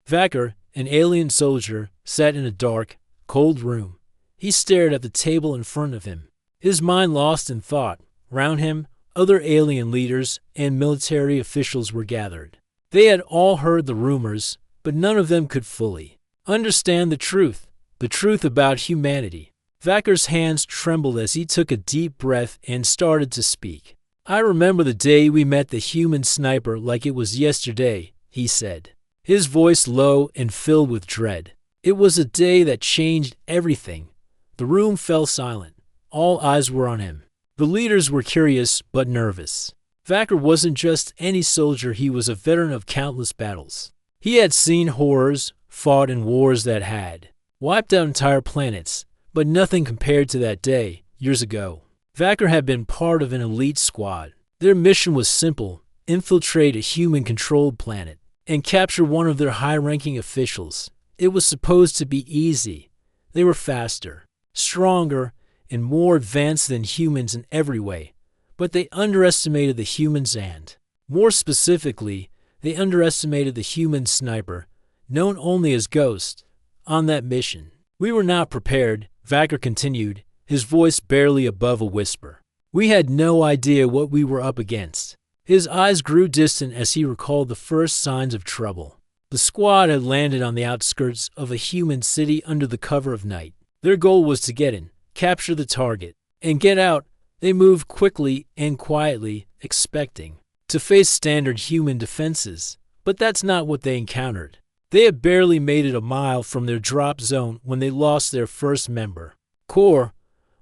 Vakar, an alien soldier, sat in a dark, cold room. He stared at the table in front of him, his mind lost in thought. Round him, other alien leaders and military officials were gathered. They had all heard the rumors, but none of them could fully understand the truth about humanity. Vakar's hands trembled as he took a deep breath and started to speak. "I remember the day we met the human sniper like it was yesterday," he said, his voice low and filled with dread. "It was a day that changed everything." The room fell silent. All eyes were on him. The leaders were curious but nervous. Vakar wasn't just any soldier, he was a veteran of countless battles. He had seen horrors, fought in wars that had wiped out entire planets, but nothing compared to that day, years ago. Vakar had been part of an elite squad. Their mission was simple: infiltrate a human-controlled planet and capture one of their high-ranking officials. It was supposed to be easy. They were faster, stronger, and more advanced than humans in every way, but they underestimated the humans and, more specifically, they underestimated the human sniper, known only as Ghost, on that mission. "We were not prepared," Vakar continued, his voice barely above a whisper. "We had no idea what we were up against." His eyes grew distant as he recalled the first signs of trouble. The squad had landed on the outskirts of a human city under the cover of night. Their goal was to get in, capture the target, and get out. They moved quickly and quietly, expecting to face standard human defenses, but that's not what they encountered. They had barely made it a mile from their drop zone when they lost their first member. Kor,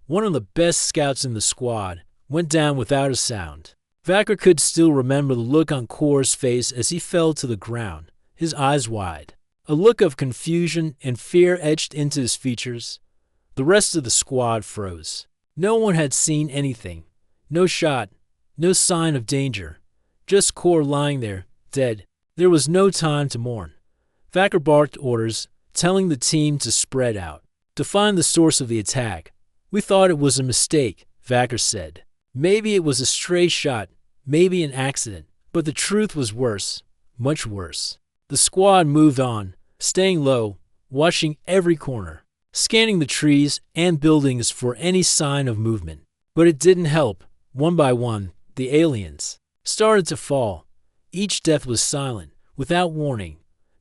one of the best scouts in the squad, went down without a sound. Vakar could still remember the look on Kor's face as he fell to the ground, his eyes wide. A look of confusion and fear etched into his features. The rest of the squad froze. No one had seen anything. No shot, no sign of danger. Just Kor lying there, dead. There was no time to mourn. Vakar barked orders, telling the team to spread out, to find the source of the attack. "We thought it was a mistake," Vakar said. "Maybe it was a stray shot, maybe an accident, but the truth was worse, much worse." The squad moved on, staying low, watching every corner, scanning the trees and buildings for any sign of movement. But it didn't help. One by one, the aliens started to fall. Each death was silent, without warning.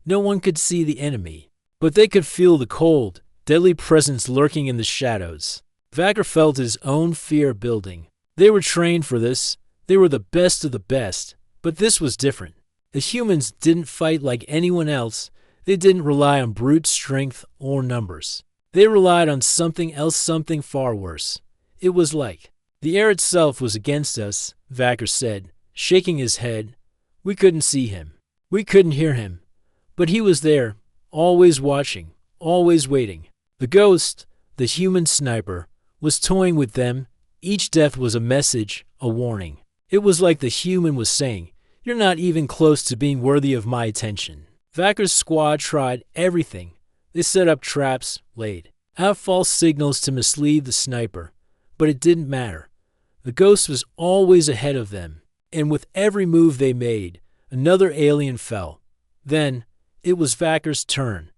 No one could see the enemy, but they could feel the cold, deadly presence lurking in the shadows. Vakar felt his own fear building. They were trained for this. They were the best of the best, but this was different. The humans didn't fight like anyone else. They didn't rely on brute strength or numbers. They relied on something else, something far worse. It was like the air itself was against us, Vakar said, shaking his head. We couldn't see him. We couldn't hear him. But he was there, always watching, always waiting. The ghost, the human sniper, was toying with them. Each death was a message, a warning. It was like the human was saying, "You're not even close to being worthy of my attention." Vakar's squad tried everything. They set up traps, laid out false signals to mislead the sniper, but it didn't matter. The ghost was always ahead of them, and with every move they made, another alien fell. Then, it was Vakar's turn,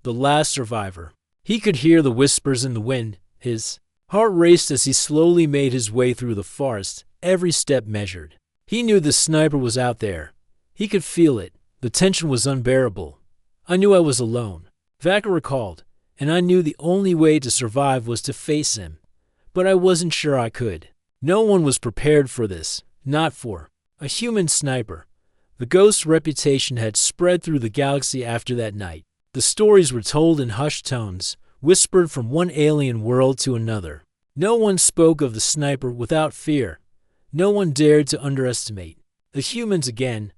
the last survivor. He could hear the whispers in the wind. His heart raced as he slowly made his way through the forest, every step measured. He knew the sniper was out there. He could feel it. The tension was unbearable. "I knew I was alone," Vakar recalled, "and I knew the only way to survive was to face him. But I wasn't sure I could." No one was prepared for this, not for a human sniper. The ghost's reputation had spread through the galaxy after that night. The stories were told in hushed tones, whispered from one alien world to another. No one spoke of the sniper without fear. No one dared to underestimate the humans again.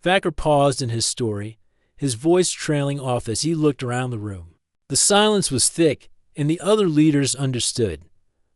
Vakar paused in his story, his voice trailing off as he looked around the room. The silence was thick, and the other leaders understood.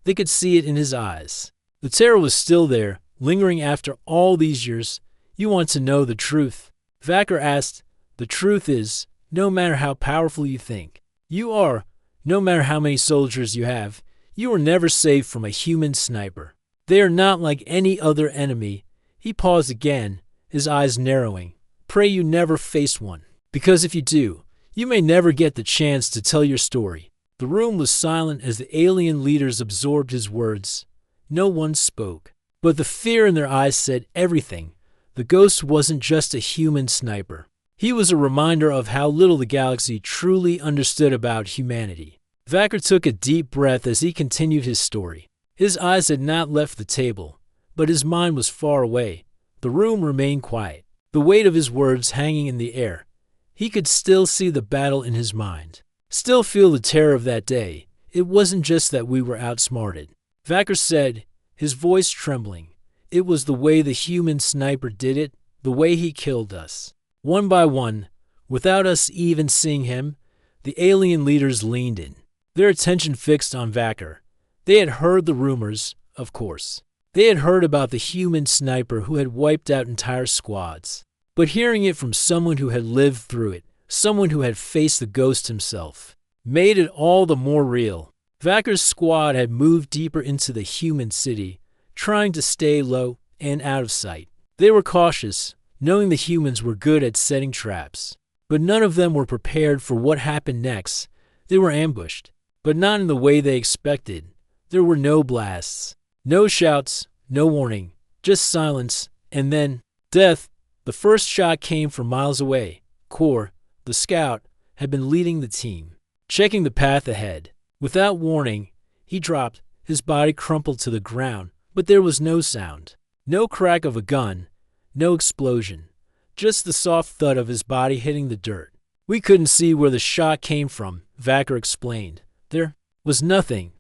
They could see it in his eyes. The terror was still there, lingering after all these years. "You want to know the truth?" Vakar asked. "The truth is, no matter how powerful you think you are, no matter how many soldiers you have, you are never safe from a human sniper. They are not like any other enemy." He paused again, his eyes narrowing. "Pray you never face one." Because if you do, you may never get the chance to tell your story." The room was silent as the alien leaders absorbed his words. No one spoke, but the fear in their eyes said everything. The ghost wasn't just a human sniper. He was a reminder of how little the galaxy truly understood about humanity. Vacker took a deep breath as he continued his story. His eyes had not left the table, but his mind was far away. The room remained quiet, the weight of his words hanging in the air. He could still see the battle in his mind, still feel the terror of that day. It wasn't just that we were outsmarted, Vacker said, his voice trembling. It was the way the human sniper did it, the way he killed us. One by one, without us even seeing him, the alien leaders leaned in, their attention fixed on Vacker. They had heard the rumors, of course. They had heard about the human sniper who had wiped out entire squads. But hearing it from someone who had lived through it, someone who had faced the ghost himself, made it all the more real. Vacker's squad had moved deeper into the human city, trying to stay low and out of sight. They were cautious, knowing the humans were good at setting traps. But none of them were prepared for what happened next. They were ambushed, but not in the way they expected. There were no blasts, no shouts, no warning, just silence, and then death. The first shot came from miles away. Kor, the scout, had been leading the team, checking the path ahead. Without warning, he dropped, his body crumpled to the ground, but there was no sound. No crack of a gun, no explosion, just the soft thud of his body hitting the dirt. "We couldn't see where the shot came from," Vacker explained. "There was nothing,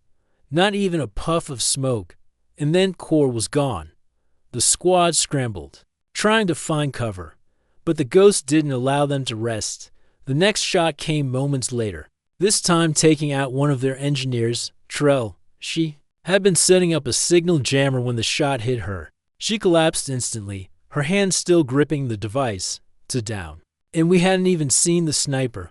not even a puff of smoke, and then Kor was gone." The squad scrambled, trying to find cover, but the ghost didn't allow them to rest. The next shot came moments later, this time taking out one of their engineers, Trell. She had been setting up a signal jammer when the shot hit her. She collapsed instantly, her hand still gripping the device, to down. "And we hadn't even seen the sniper.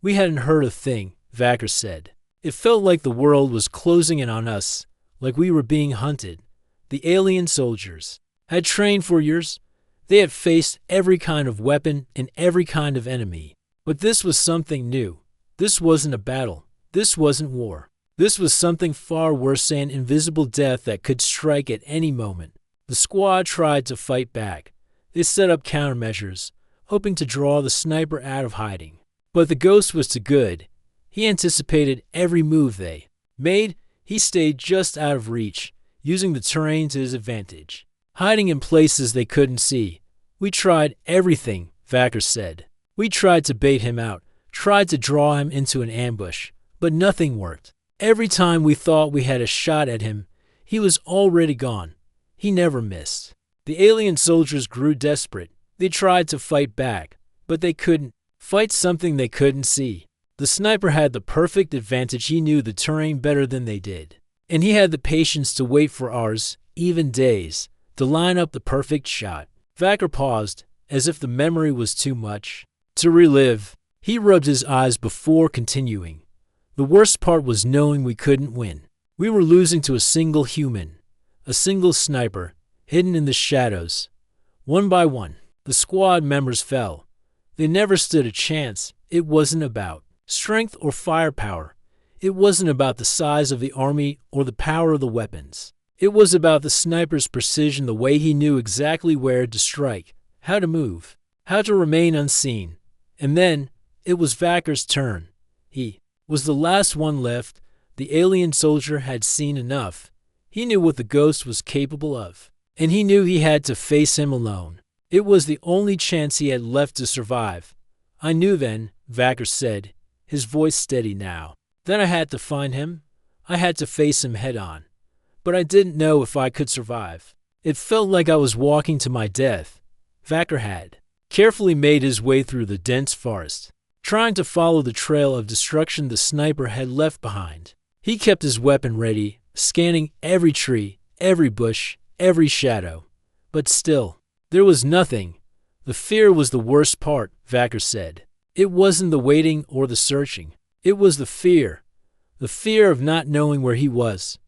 We hadn't heard a thing," Vacker said. "It felt like the world was closing in on us, like we were being hunted." The alien soldiers had trained for years. They had faced every kind of weapon and every kind of enemy. But this was something new. This wasn't a battle. This wasn't war. This was something far worse, an invisible death that could strike at any moment. The squad tried to fight back. They set up countermeasures, hoping to draw the sniper out of hiding. But the ghost was too good. He anticipated every move they made. He stayed just out of reach, using the terrain to his advantage, hiding in places they couldn't see. "We tried everything," Vacker said. "We tried to bait him out, tried to draw him into an ambush, but nothing worked. Every time we thought we had a shot at him, he was already gone. He never missed." The alien soldiers grew desperate. They tried to fight back, but they couldn't fight something they couldn't see. The sniper had the perfect advantage. He knew the terrain better than they did, and he had the patience to wait for hours, even days, to line up the perfect shot. Vacker paused, as if the memory was too much to relive. He rubbed his eyes before continuing. "The worst part was knowing we couldn't win. We were losing to a single human, a single sniper, hidden in the shadows." One by one, the squad members fell. They never stood a chance. It wasn't about strength or firepower. It wasn't about the size of the army or the power of the weapons. It was about the sniper's precision, the way he knew exactly where to strike, how to move, how to remain unseen. And then, it was Vacker's turn. He was the last one left. The alien soldier had seen enough. He knew what the ghost was capable of, and he knew he had to face him alone. It was the only chance he had left to survive. "I knew then," Vacker said, his voice steady now, "that I had to find him. I had to face him head on. But I didn't know if I could survive. It felt like I was walking to my death." Vacker had carefully made his way through the dense forest, trying to follow the trail of destruction the sniper had left behind. He kept his weapon ready, scanning every tree, every bush, every shadow. But still, there was nothing. The fear was the worst part, Vacker said. It wasn't the waiting or the searching. It was the fear of not knowing where he was,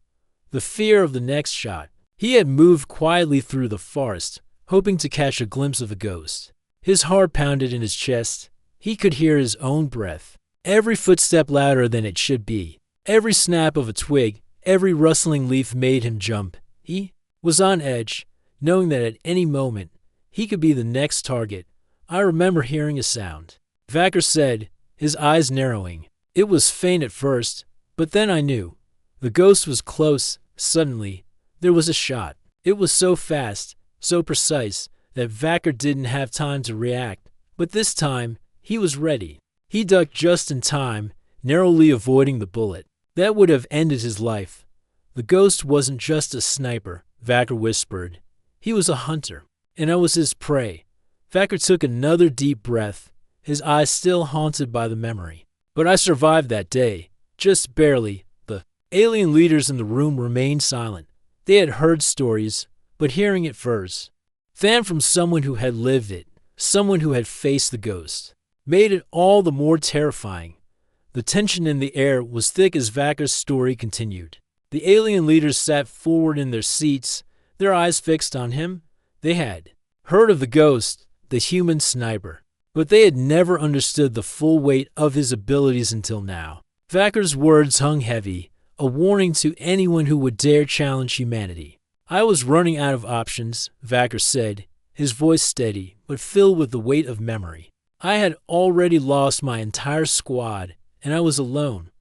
the fear of the next shot. He had moved quietly through the forest, hoping to catch a glimpse of the ghost. His heart pounded in his chest. He could hear his own breath, every footstep louder than it should be. Every snap of a twig, every rustling leaf made him jump. He was on edge, knowing that at any moment he could be the next target. I remember hearing a sound. Vacker said, his eyes narrowing. It was faint at first, but then I knew. The ghost was close. Suddenly, there was a shot. It was so fast, so precise, that Vacker didn't have time to react. But this time, he was ready. He ducked just in time, narrowly avoiding the bullet. That would have ended his life. The ghost wasn't just a sniper, Vacker whispered. He was a hunter, and I was his prey. Vacker took another deep breath, his eyes still haunted by the memory. But I survived that day, just barely. The alien leaders in the room remained silent. They had heard stories, but hearing it first, fan from someone who had lived it, someone who had faced the ghost, made it all the more terrifying. The tension in the air was thick as Vacker's story continued. The alien leaders sat forward in their seats, their eyes fixed on him. They had heard of the ghost, the human sniper, but they had never understood the full weight of his abilities until now. Vacker's words hung heavy, a warning to anyone who would dare challenge humanity. I was running out of options, Vacker said, his voice steady, but filled with the weight of memory. I had already lost my entire squad, and I was alone.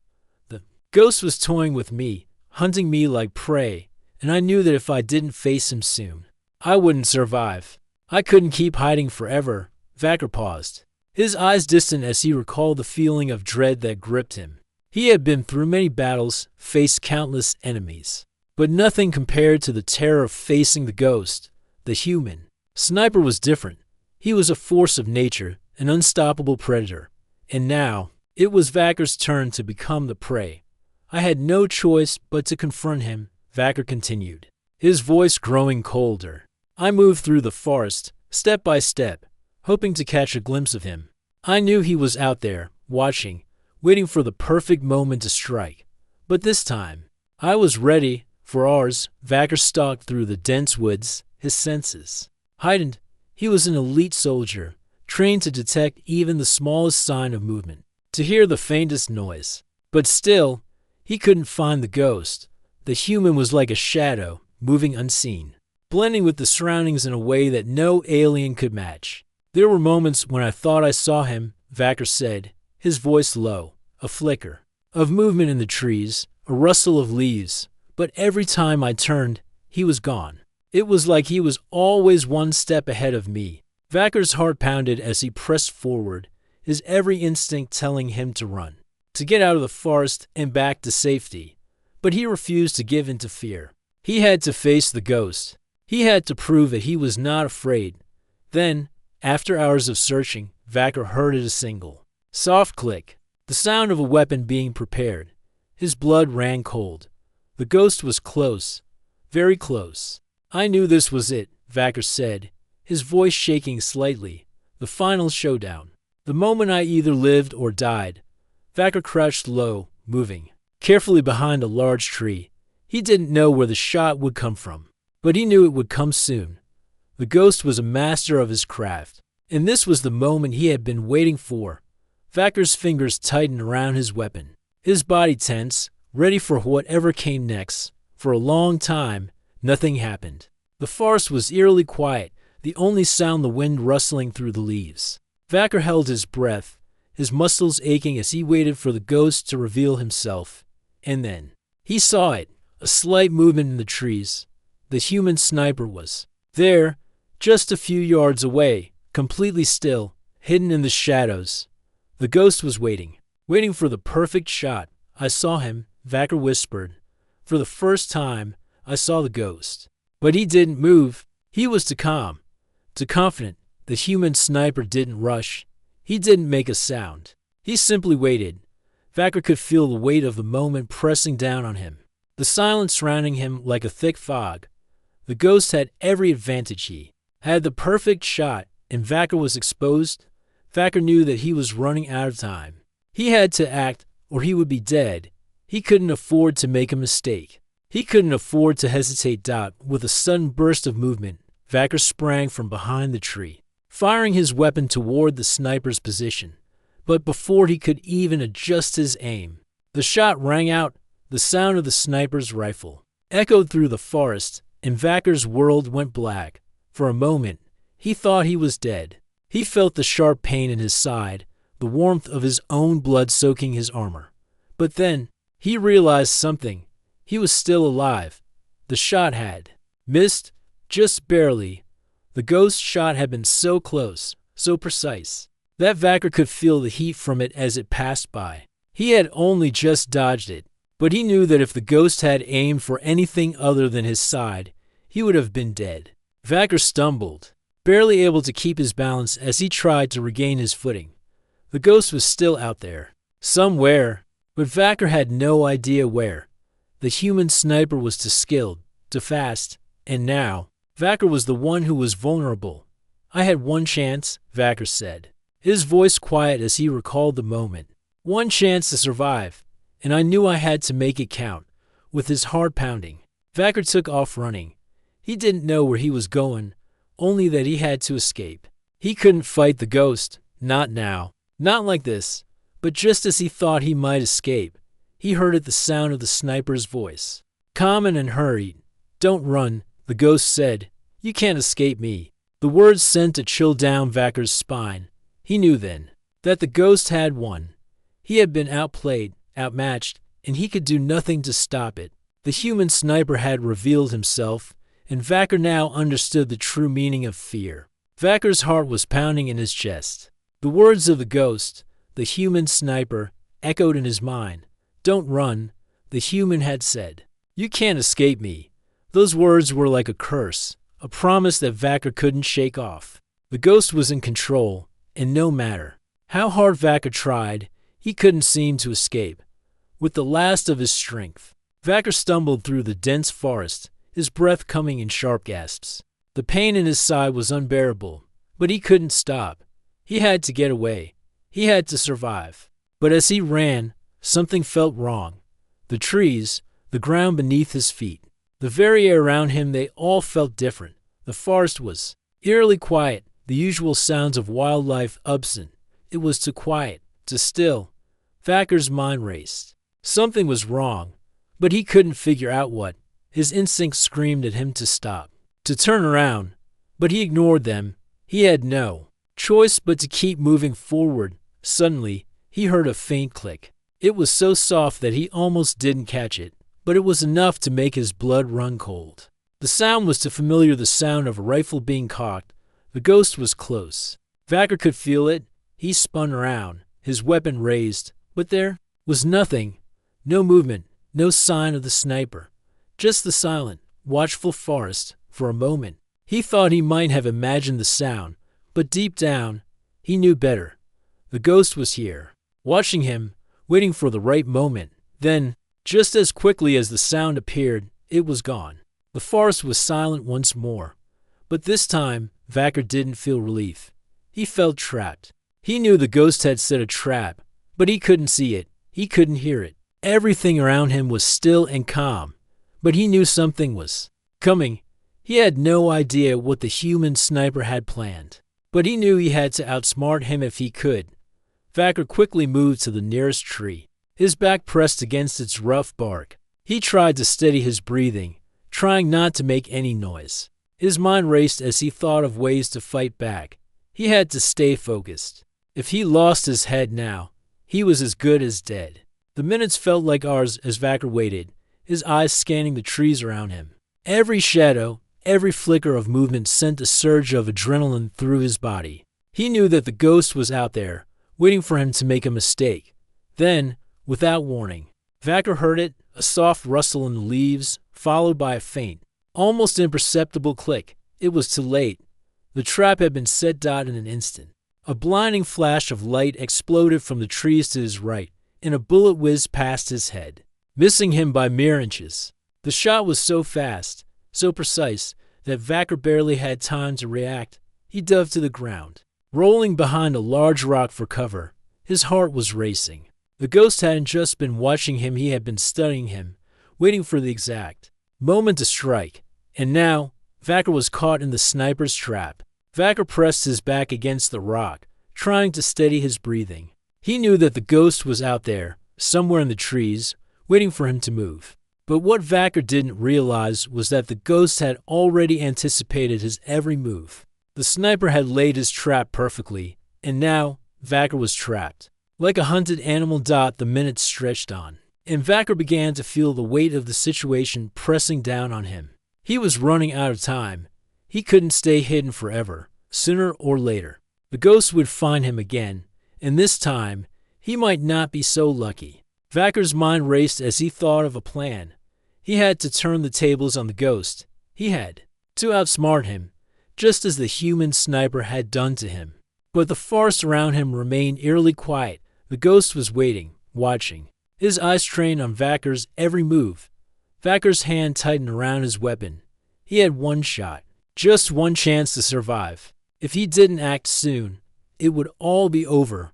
The ghost was toying with me, hunting me like prey, and I knew that if I didn't face him soon, I wouldn't survive. I couldn't keep hiding forever. Vacker paused, his eyes distant as he recalled the feeling of dread that gripped him. He had been through many battles, faced countless enemies, but nothing compared to the terror of facing the ghost, the human. Sniper was different. He was a force of nature, an unstoppable predator. And now, it was Vacker's turn to become the prey. I had no choice but to confront him, Vacker continued, his voice growing colder. I moved through the forest, step by step, hoping to catch a glimpse of him. I knew he was out there, watching, waiting for the perfect moment to strike. But this time, I was ready. For ours, Vacker stalked through the dense woods, his senses heightened. He was an elite soldier, trained to detect even the smallest sign of movement, to hear the faintest noise. But still, he couldn't find the ghost. The human was like a shadow, moving unseen, blending with the surroundings in a way that no alien could match. There were moments when I thought I saw him, Vacker said, his voice low, a flicker of movement in the trees, a rustle of leaves. But every time I turned, he was gone. It was like he was always one step ahead of me. Vacker's heart pounded as he pressed forward, his every instinct telling him to run, to get out of the forest and back to safety. But he refused to give in to fear. He had to face the ghost. He had to prove that he was not afraid. Then, after hours of searching, Vacker heard a single, soft click, the sound of a weapon being prepared. His blood ran cold. The ghost was close, very close. I knew this was it, Vacker said, his voice shaking slightly. The final showdown. The moment I either lived or died. Vacker crouched low, moving carefully behind a large tree. He didn't know where the shot would come from, but he knew it would come soon. The ghost was a master of his craft, and this was the moment he had been waiting for. Vacker's fingers tightened around his weapon, his body tense, ready for whatever came next. For a long time, nothing happened. The forest was eerily quiet, the only sound the wind rustling through the leaves. Vacker held his breath, his muscles aching as he waited for the ghost to reveal himself. And then, he saw it, a slight movement in the trees. The human sniper was there, just a few yards away, completely still, hidden in the shadows. The ghost was waiting for the perfect shot. I saw him, Vacker whispered. For the first time, I saw the ghost. But he didn't move. He was too calm, too confident. The human sniper didn't rush. He didn't make a sound. He simply waited. Vacker could feel the weight of the moment pressing down on him, the silence surrounding him like a thick fog. The ghost had every advantage. He had the perfect shot, and Vacker was exposed. Vacker knew that he was running out of time. He had to act, or he would be dead. He couldn't afford to make a mistake. He couldn't afford to hesitate. With a sudden burst of movement, Vacker sprang from behind the tree, firing his weapon toward the sniper's position. but before he could even adjust his aim, the shot rang out. The sound of the sniper's rifle echoed through the forest, and Vacker's world went black. For a moment, he thought he was dead. He felt the sharp pain in his side, the warmth of his own blood soaking his armor. But then, he realized something. He was still alive. The shot had missed, just barely. The ghost shot had been so close, so precise, that Vacker could feel the heat from it as it passed by. He had only just dodged it, but he knew that if the ghost had aimed for anything other than his side, he would have been dead. Vacker stumbled, barely able to keep his balance as he tried to regain his footing. The ghost was still out there, somewhere, but Vacker had no idea where. The human sniper was too skilled, too fast, and now, Vacker was the one who was vulnerable. "I had one chance," Vacker said, his voice quiet as he recalled the moment. "One chance to survive, and I knew I had to make it count." With his heart pounding, Vacker took off running. He didn't know where he was going, only that he had to escape. He couldn't fight the ghost, not now, not like this. But just as he thought he might escape, he heard the sound of the sniper's voice. Calm and hurried. "Don't run," the ghost said. "You can't escape me." The words sent a chill down Vacker's spine. He knew then that the ghost had won. He had been outplayed, outmatched, and he could do nothing to stop it. The human sniper had revealed himself, and Vacker now understood the true meaning of fear. Vacker's heart was pounding in his chest. The words of the ghost, the human sniper, echoed in his mind. "Don't run," the human had said. "You can't escape me." Those words were like a curse, a promise that Vacker couldn't shake off. The ghost was in control, and no matter how hard Vacker tried, he couldn't seem to escape. With the last of his strength, Vacker stumbled through the dense forest, his breath coming in sharp gasps. The pain in his side was unbearable, but he couldn't stop. He had to get away. He had to survive. But as he ran, something felt wrong. The trees, the ground beneath his feet, the very air around him, they all felt different. The forest was eerily quiet, the usual sounds of wildlife absent. It was too quiet, too still. Vacker's mind raced. Something was wrong, but he couldn't figure out what. His instincts screamed at him to stop, to turn around, but he ignored them. He had no choice but to keep moving forward. Suddenly, he heard a faint click. It was so soft that he almost didn't catch it, but it was enough to make his blood run cold. The sound was too familiar, the sound of a rifle being cocked. The ghost was close. Vacker could feel it. He spun around, his weapon raised, but there was nothing. No movement, no sign of the sniper. Just the silent, watchful forest. For a moment, he thought he might have imagined the sound, but deep down, he knew better. The ghost was here, watching him, waiting for the right moment. Then, just as quickly as the sound appeared, it was gone. The forest was silent once more. But this time, Vacker didn't feel relief. He felt trapped. He knew the ghost had set a trap, but he couldn't see it. He couldn't hear it. Everything around him was still and calm, but he knew something was coming. He had no idea what the human sniper had planned, but he knew he had to outsmart him if he could. Vacker quickly moved to the nearest tree, his back pressed against its rough bark. He tried to steady his breathing, trying not to make any noise. His mind raced as he thought of ways to fight back. He had to stay focused. If he lost his head now, he was as good as dead. The minutes felt like hours as Vacker waited, his eyes scanning the trees around him. Every shadow, every flicker of movement sent a surge of adrenaline through his body. He knew that the ghost was out there, waiting for him to make a mistake. Then, without warning, Vacker heard it, a soft rustle in the leaves, followed by a faint, almost imperceptible click. It was too late. The trap had been set in an instant. A blinding flash of light exploded from the trees to his right, and a bullet whizzed past his head, missing him by mere inches. The shot was so fast, so precise, that Vacker barely had time to react. He dove to the ground, rolling behind a large rock for cover. His heart was racing. The ghost hadn't just been watching him, he had been studying him, waiting for the exact moment to strike. And now, Vacker was caught in the sniper's trap. Vacker pressed his back against the rock, trying to steady his breathing. He knew that the ghost was out there, somewhere in the trees, waiting for him to move. But what Vacker didn't realize was that the ghost had already anticipated his every move. The sniper had laid his trap perfectly, and now Vacker was trapped. Like a hunted animal, the minutes stretched on, and Vacker began to feel the weight of the situation pressing down on him. He was running out of time. He couldn't stay hidden forever. Sooner or later, the ghost would find him again, and this time, he might not be so lucky. Vacker's mind raced as he thought of a plan. He had to turn the tables on the ghost. He had to outsmart him, just as the human sniper had done to him. But the forest around him remained eerily quiet. The ghost was waiting, watching, his eyes trained on Vacker's every move. Vacker's hand tightened around his weapon. He had one shot, just one chance to survive. If he didn't act soon, it would all be over.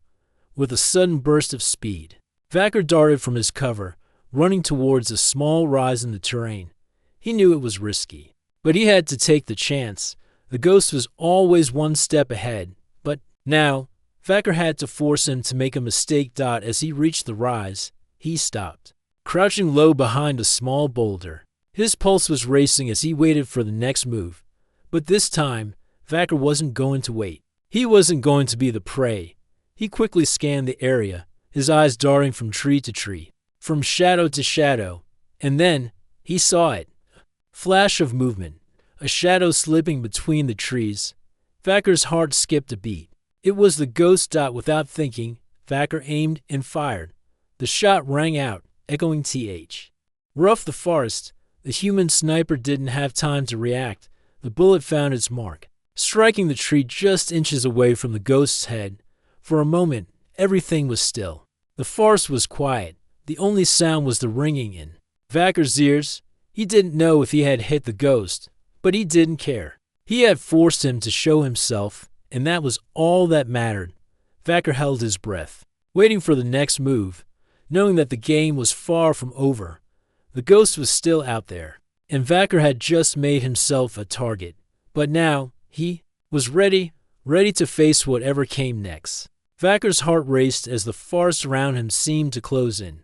With a sudden burst of speed, Vacker darted from his cover, running towards a small rise in the terrain. He knew it was risky, but he had to take the chance. The ghost was always one step ahead, but now Vacker had to force him to make a mistake. As he reached the rise, he stopped, crouching low behind a small boulder. His pulse was racing as he waited for the next move. But this time, Vacker wasn't going to wait. He wasn't going to be the prey. He quickly scanned the area, his eyes darting from tree to tree, from shadow to shadow, and then he saw it. Flash of movement, a shadow slipping between the trees. Vacker's heart skipped a beat. It was the ghost. Without thinking, Vacker aimed and fired. The shot rang out, echoing th. Rough the forest, the human sniper didn't have time to react. The bullet found its mark, striking the tree just inches away from the ghost's head. For a moment, everything was still. The forest was quiet. The only sound was the ringing in Vacker's ears. He didn't know if he had hit the ghost, but he didn't care. He had forced him to show himself, and that was all that mattered. Vacker held his breath, waiting for the next move, knowing that the game was far from over. The ghost was still out there, and Vacker had just made himself a target. But now, he was ready to face whatever came next. Vacker's heart raced as the forest around him seemed to close in.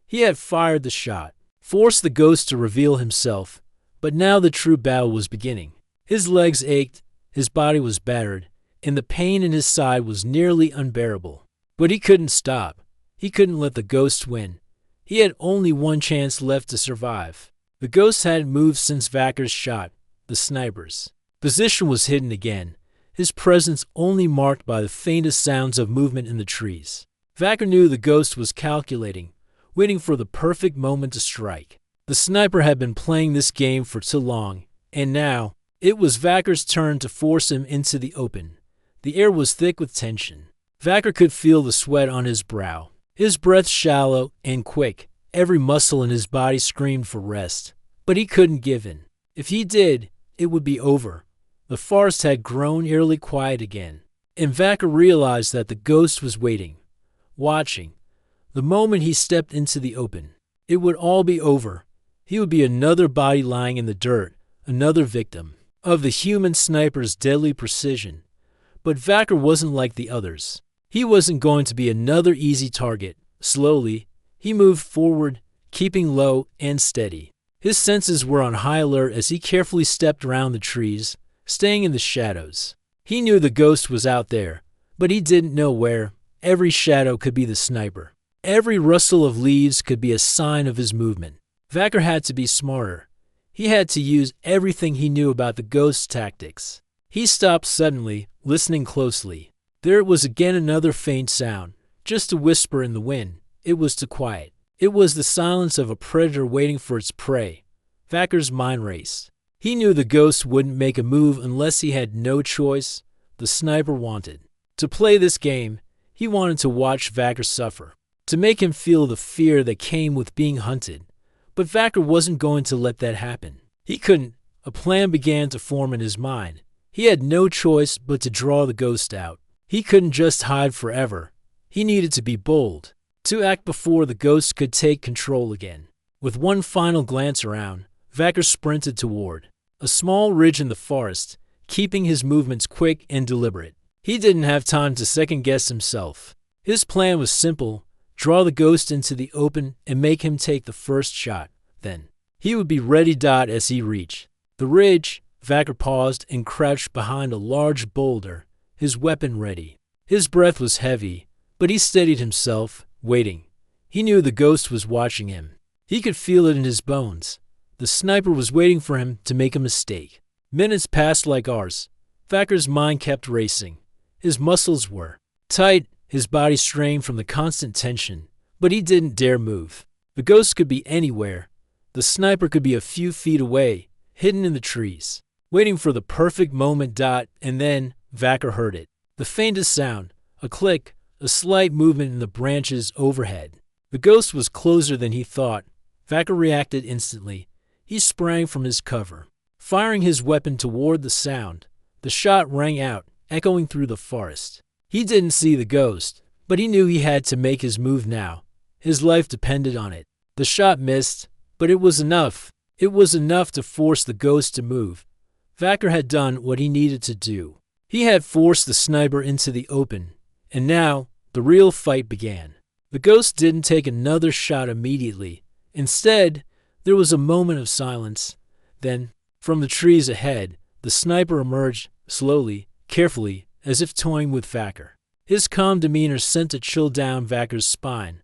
He had fired the shot, forced the ghost to reveal himself, but now the true battle was beginning. His legs ached, his body was battered, and the pain in his side was nearly unbearable. But he couldn't stop. He couldn't let the ghost win. He had only one chance left to survive. The ghost hadn't moved since Vacker's shot, the sniper's. Position was hidden again, his presence only marked by the faintest sounds of movement in the trees. Vacker knew the ghost was calculating, waiting for the perfect moment to strike. The sniper had been playing this game for too long, and now it was Vacker's turn to force him into the open. The air was thick with tension. Vacker could feel the sweat on his brow, his breath shallow and quick. Every muscle in his body screamed for rest, but he couldn't give in. If he did, it would be over. The forest had grown eerily quiet again, and Vacker realized that the ghost was waiting, watching. The moment he stepped into the open, it would all be over. He would be another body lying in the dirt, another victim of the human sniper's deadly precision. But Vacker wasn't like the others. He wasn't going to be another easy target. Slowly, he moved forward, keeping low and steady. His senses were on high alert as he carefully stepped around the trees, staying in the shadows. He knew the ghost was out there, but he didn't know where. Every shadow could be the sniper. Every rustle of leaves could be a sign of his movement. Vacker had to be smarter. He had to use everything he knew about the ghost's tactics. He stopped suddenly, listening closely. There was again another faint sound, just a whisper in the wind. It was too quiet. It was the silence of a predator waiting for its prey. Vacker's mind raced. He knew the ghost wouldn't make a move unless he had no choice. The sniper wanted to play this game. He wanted to watch Vacker suffer, to make him feel the fear that came with being hunted. But Vacker wasn't going to let that happen. He couldn't. A plan began to form in his mind. He had no choice but to draw the ghost out. He couldn't just hide forever. He needed to be bold, to act before the ghost could take control again. With one final glance around, Vacker sprinted toward a small ridge in the forest, keeping his movements quick and deliberate. He didn't have time to second-guess himself. His plan was simple: draw the ghost into the open and make him take the first shot. Then he would be ready. As he reached the ridge, Vacker paused and crouched behind a large boulder, his weapon ready. His breath was heavy, but he steadied himself, waiting. He knew the ghost was watching him. He could feel it in his bones. The sniper was waiting for him to make a mistake. Minutes passed like hours. Vacker's mind kept racing. His muscles were tight, his body strained from the constant tension, but he didn't dare move. The ghost could be anywhere. The sniper could be a few feet away, hidden in the trees, waiting for the perfect moment. And then Vacker heard it. The faintest sound, a click, a slight movement in the branches overhead. The ghost was closer than he thought. Vacker reacted instantly. He sprang from his cover, firing his weapon toward the sound. The shot rang out, echoing through the forest. He didn't see the ghost, but he knew he had to make his move now. His life depended on it. The shot missed, but it was enough. It was enough to force the ghost to move. Vacker had done what he needed to do. He had forced the sniper into the open, and now the real fight began. The ghost didn't take another shot immediately. Instead, there was a moment of silence. Then, from the trees ahead, the sniper emerged, slowly, carefully, as if toying with Vacker. His calm demeanor sent a chill down Vacker's spine.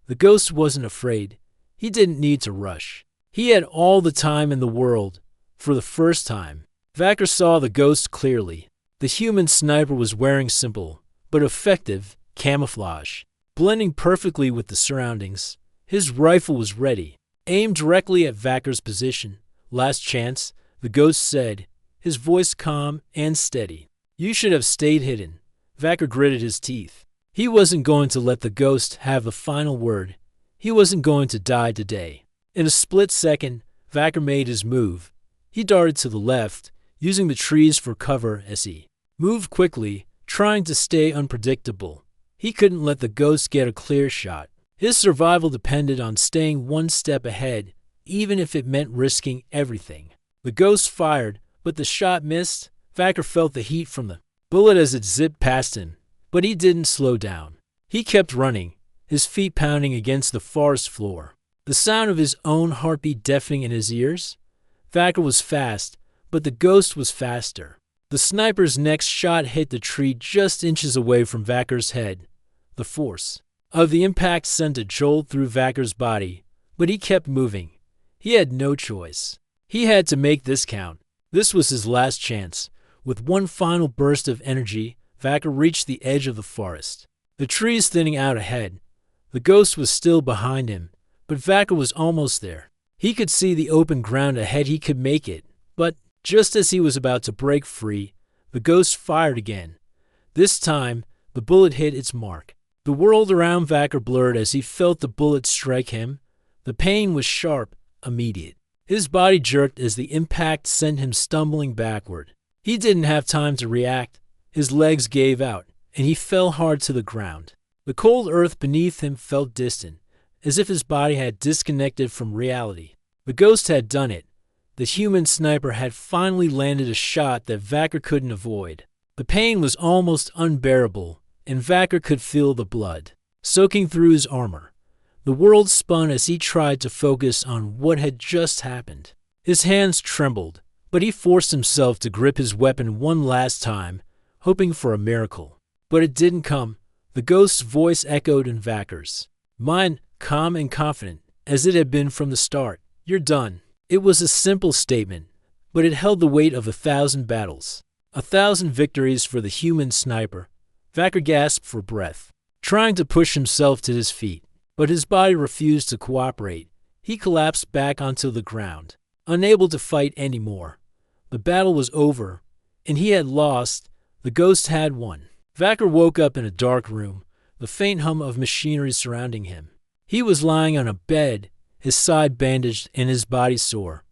The ghost wasn't afraid. He didn't need to rush. He had all the time in the world. For the first time, Vacker saw the ghost clearly. The human sniper was wearing simple, but effective, camouflage, blending perfectly with the surroundings. His rifle was ready, aimed directly at Vacker's position. "Last chance," the ghost said, his voice calm and steady. "You should have stayed hidden." Vacker gritted his teeth. He wasn't going to let the ghost have the final word. He wasn't going to die today. In a split second, Vacker made his move. He darted to the left, using the trees for cover as he moved quickly, trying to stay unpredictable. He couldn't let the ghost get a clear shot. His survival depended on staying one step ahead, even if it meant risking everything. The ghost fired, but the shot missed. Vacker felt the heat from the bullet as it zipped past him, but he didn't slow down. He kept running, his feet pounding against the forest floor, the sound of his own heartbeat deafening in his ears. Vacker was fast, but the ghost was faster. The sniper's next shot hit the tree just inches away from Vacker's head. The force of the impact sent a jolt through Vacker's body, but he kept moving. He had no choice. He had to make this count. This was his last chance. With one final burst of energy, Vacker reached the edge of the forest, the trees thinning out ahead. The ghost was still behind him, but Vacker was almost there. He could see the open ground ahead. He could make it. But just as he was about to break free, the ghost fired again. This time, the bullet hit its mark. The world around Vacker blurred as he felt the bullet strike him. The pain was sharp, immediate. His body jerked as the impact sent him stumbling backward. He didn't have time to react. His legs gave out, and he fell hard to the ground. The cold earth beneath him felt distant, as if his body had disconnected from reality. The ghost had done it. The human sniper had finally landed a shot that Vacker couldn't avoid. The pain was almost unbearable, and Vacker could feel the blood soaking through his armor. The world spun as he tried to focus on what had just happened. His hands trembled, but he forced himself to grip his weapon one last time, hoping for a miracle. But it didn't come. The ghost's voice echoed in Vacker's mind, calm and confident, as it had been from the start. "You're done." It was a simple statement, but it held the weight of 1,000 battles, 1,000 victories for the human sniper. Vacker gasped for breath, trying to push himself to his feet, but his body refused to cooperate. He collapsed back onto the ground, unable to fight anymore. The battle was over, and he had lost. The ghost had won. Vacker woke up in a dark room, the faint hum of machinery surrounding him. He was lying on a bed, his side bandaged and his body sore.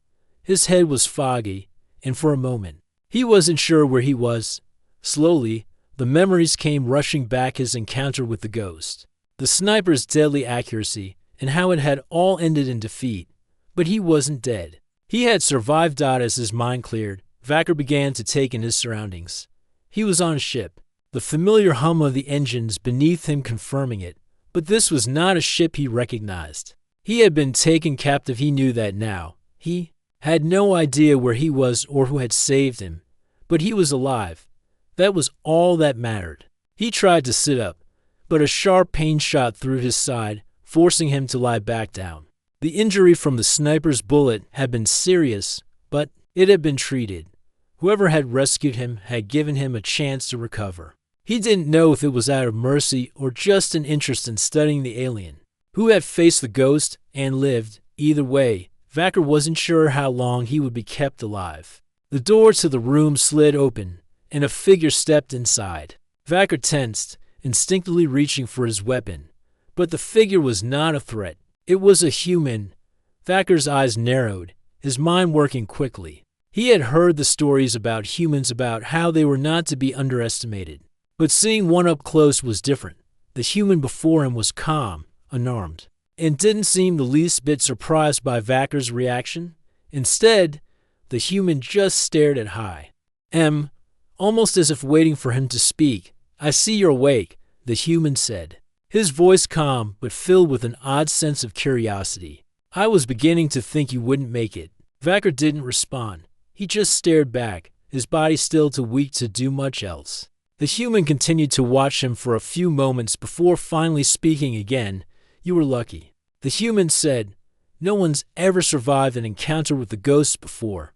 His head was foggy, and for a moment, he wasn't sure where he was. Slowly, the memories came rushing back: his encounter with the ghost, the sniper's deadly accuracy, and how it had all ended in defeat. But he wasn't dead. He had survived. As his mind cleared, Vacker began to take in his surroundings. He was on a ship. the familiar hum of the engines beneath him confirming it. But this was not a ship he recognized. He had been taken captive. He knew that now. He had no idea where he was or who had saved him, but he was alive. That was all that mattered. He tried to sit up, but a sharp pain shot through his side, forcing him to lie back down. The injury from the sniper's bullet had been serious, but it had been treated. Whoever had rescued him had given him a chance to recover. He didn't know if it was out of mercy or just an interest in studying the alien, who had faced the ghost and lived. Either way, Vacker wasn't sure how long he would be kept alive. The door to the room slid open, and a figure stepped inside. Vacker tensed, instinctively reaching for his weapon. But the figure was not a threat. It was a human. Vacker's eyes narrowed, his mind working quickly. He had heard the stories about humans, about how they were not to be underestimated. But seeing one up close was different. The human before him was calm, unarmed, and didn't seem the least bit surprised by Vacker's reaction. Instead, the human just stared at High M, almost as if waiting for him to speak. "I see you're awake," the human said, his voice calm but filled with an odd sense of curiosity. "I was beginning to think you wouldn't make it." Vacker didn't respond. He just stared back, his body still too weak to do much else. The human continued to watch him for a few moments before finally speaking again. "You were lucky," the human said. "No one's ever survived an encounter with the ghosts before.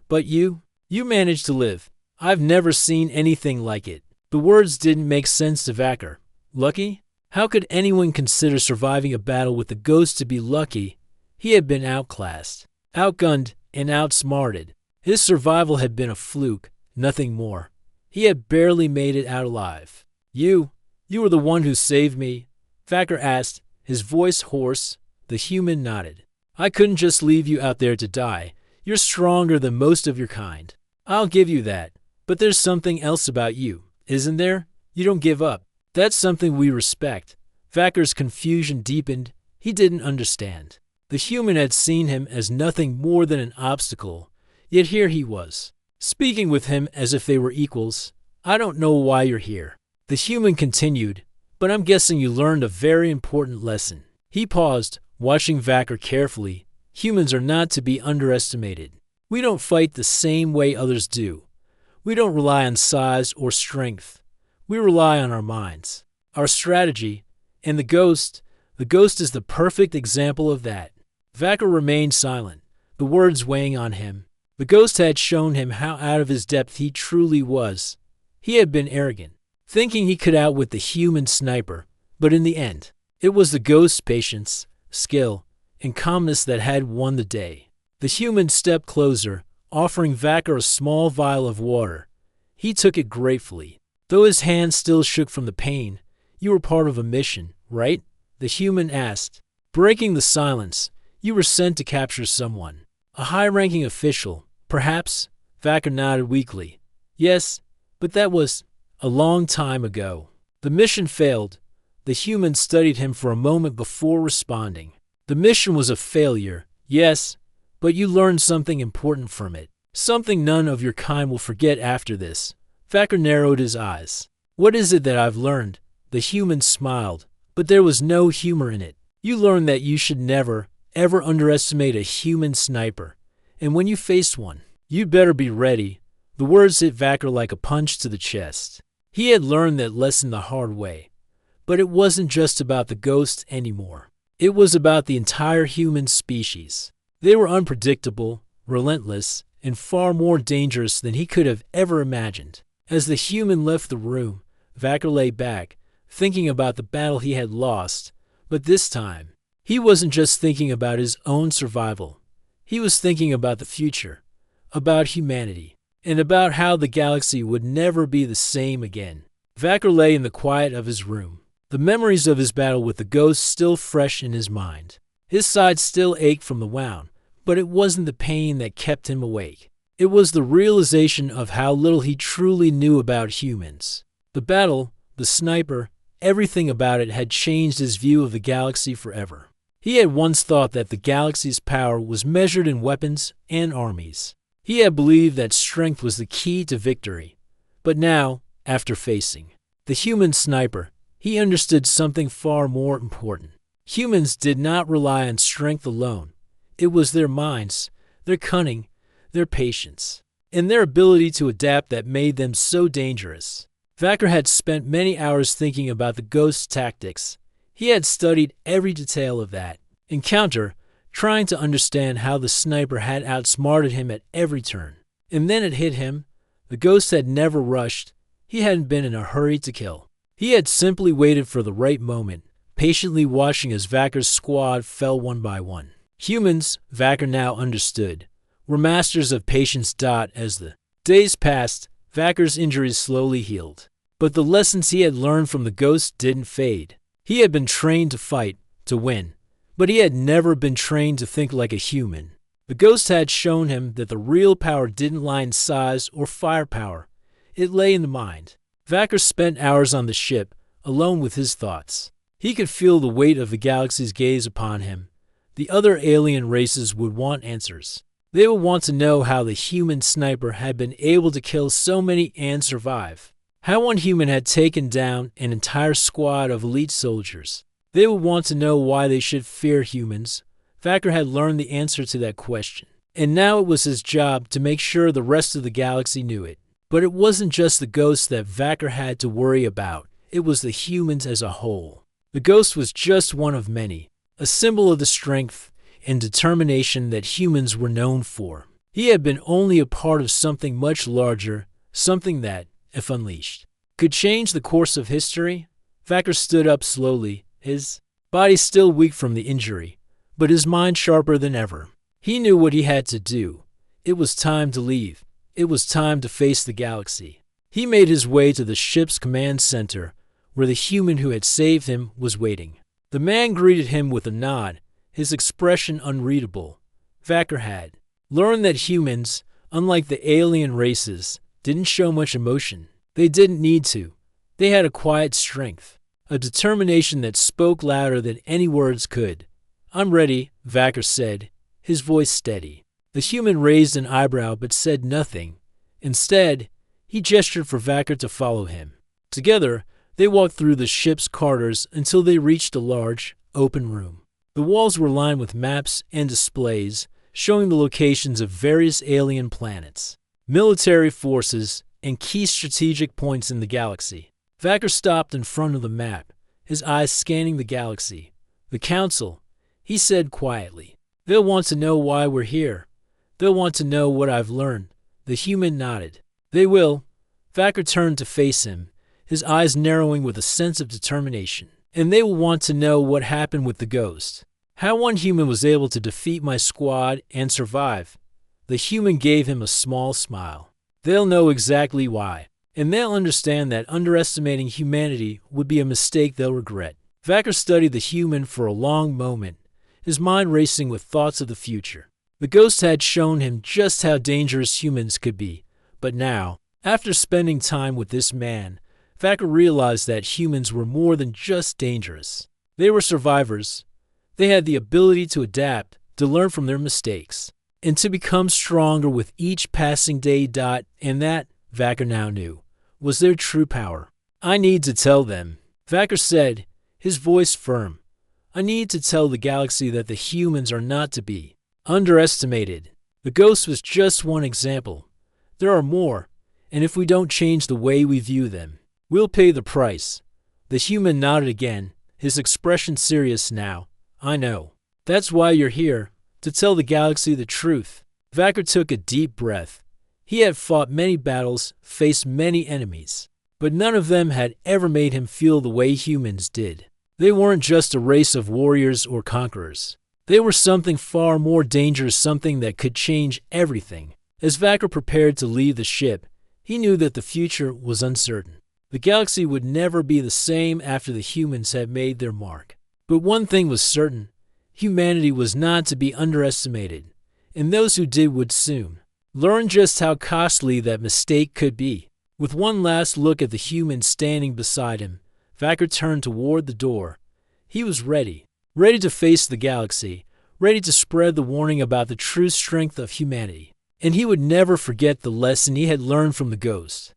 But you managed to live. I've never seen anything like it." The words didn't make sense to Vacker. Lucky? How could anyone consider surviving a battle with the ghosts to be lucky? He had been outclassed, outgunned, and outsmarted. His survival had been a fluke, nothing more. He had barely made it out alive. You were the one who saved me?" Vacker asked, his voice hoarse. The human nodded. "I couldn't just leave you out there to die. You're stronger than most of your kind. I'll give you that. But there's something else about you, isn't there? You don't give up. That's something we respect." Vacker's confusion deepened. He didn't understand. The human had seen him as nothing more than an obstacle, yet here he was, speaking with him as if they were equals. "I don't know why you're here," the human continued, "but I'm guessing you learned a very important lesson." He paused, watching Vacker carefully. Humans are not to be underestimated. We don't fight the same way others do. We don't rely on size or strength. We rely on our minds, our strategy, and the ghost is the perfect example of that. Vacker remained silent, the words weighing on him. The ghost had shown him how out of his depth he truly was. He had been arrogant, thinking he could outwit the human sniper, but in the end, it was the ghost's patience, skill, and calmness that had won the day. The human stepped closer, offering Vacker a small vial of water. He took it gratefully, though his hand still shook from the pain. "You were part of a mission, right?" the human asked. Breaking the silence, "You were sent to capture someone. A high-ranking official, perhaps?" Vacker nodded weakly. "Yes, but that was a long time ago." "The mission failed." The human studied him for a moment before responding. "The mission was a failure, yes, but you learned something important from it. Something none of your kind will forget after this." Vacker narrowed his eyes. "What is it that I've learned?" The human smiled, but there was no humor in it. "You learned that you should never, ever underestimate a human sniper. And when you face one, you'd better be ready." The words hit Vacker like a punch to the chest. He had learned that lesson the hard way. But it wasn't just about the ghosts anymore. It was about the entire human species. They were unpredictable, relentless, and far more dangerous than he could have ever imagined. As the human left the room, Vacker lay back, thinking about the battle he had lost. But this time, he wasn't just thinking about his own survival. He was thinking about the future, about humanity, and about how the galaxy would never be the same again. Vacker lay in the quiet of his room, the memories of his battle with the ghost still fresh in his mind. His side still ached from the wound, but it wasn't the pain that kept him awake. It was the realization of how little he truly knew about humans. The battle, the sniper, everything about it had changed his view of the galaxy forever. He had once thought that the galaxy's power was measured in weapons and armies. He had believed that strength was the key to victory. But now, after facing The human sniper. He understood something far more important. Humans did not rely on strength alone. It was their minds, their cunning, their patience, and their ability to adapt that made them so dangerous. Vacker had spent many hours thinking about the ghost's tactics. He had studied every detail of that encounter, trying to understand how the sniper had outsmarted him at every turn. And then it hit him. The ghost had never rushed. He hadn't been in a hurry to kill. He had simply waited for the right moment, patiently watching as Vacker's squad fell one by one. Humans, Vacker now understood, were masters of patience. As the days passed, Vacker's injuries slowly healed. But the lessons he had learned from the ghost didn't fade. He had been trained to fight, to win, but he had never been trained to think like a human. The ghost had shown him that the real power didn't lie in size or firepower. It lay in the mind. Vacker spent hours on the ship, alone with his thoughts. He could feel the weight of the galaxy's gaze upon him. The other alien races would want answers. They would want to know how the human sniper had been able to kill so many and survive. How one human had taken down an entire squad of elite soldiers. They would want to know why they should fear humans. Vacker had learned the answer to that question, and now it was his job to make sure the rest of the galaxy knew it. But it wasn't just the ghosts that Vacker had to worry about. It was the humans as a whole. The ghost was just one of many, a symbol of the strength and determination that humans were known for. He had been only a part of something much larger, something that, if unleashed, could change the course of history. Vacker stood up slowly, his body still weak from the injury, but his mind sharper than ever. He knew what he had to do. It was time to leave. It was time to face the galaxy. He made his way to the ship's command center, where the human who had saved him was waiting. The man greeted him with a nod, his expression unreadable. Vacker had learned that humans, unlike the alien races, didn't show much emotion. They didn't need to. They had a quiet strength, a determination that spoke louder than any words could. "I'm ready," Vacker said, his voice steady. The human raised an eyebrow but said nothing. Instead, he gestured for Vacker to follow him. Together, they walked through the ship's corridors until they reached a large, open room. The walls were lined with maps and displays showing the locations of various alien planets, military forces, and key strategic points in the galaxy. Vacker stopped in front of the map, his eyes scanning the galaxy. "The Council," he said quietly. "They'll want to know why we're here. They'll want to know what I've learned." The human nodded. "They will." Vacker turned to face him, his eyes narrowing with a sense of determination. "And they will want to know what happened with the ghost. How one human was able to defeat my squad and survive." The human gave him a small smile. "They'll know exactly why. And they'll understand that underestimating humanity would be a mistake they'll regret." Vacker studied the human for a long moment, his mind racing with thoughts of the future. The ghost had shown him just how dangerous humans could be. But now, after spending time with this man, Vacker realized that humans were more than just dangerous. They were survivors. They had the ability to adapt, to learn from their mistakes, and to become stronger with each passing day. And that, Vacker now knew, was their true power. "I need to tell them," Vacker said, his voice firm. "I need to tell the galaxy that the humans are not to be underestimated." The ghost was just one example. There are more, and if we don't change the way we view them, we'll pay the price. The human nodded again, his expression serious now. "I know. That's why you're here, to tell the galaxy the truth." Vacker took a deep breath. He had fought many battles, faced many enemies, but none of them had ever made him feel the way humans did. They weren't just a race of warriors or conquerors. They were something far more dangerous, something that could change everything. As Vacker prepared to leave the ship, he knew that the future was uncertain. The galaxy would never be the same after the humans had made their mark. But one thing was certain: humanity was not to be underestimated, and those who did would soon learn just how costly that mistake could be. With one last look at the human standing beside him, Vacker turned toward the door. He was ready to face the galaxy, ready to spread the warning about the true strength of humanity. And he would never forget the lesson he had learned from the ghost.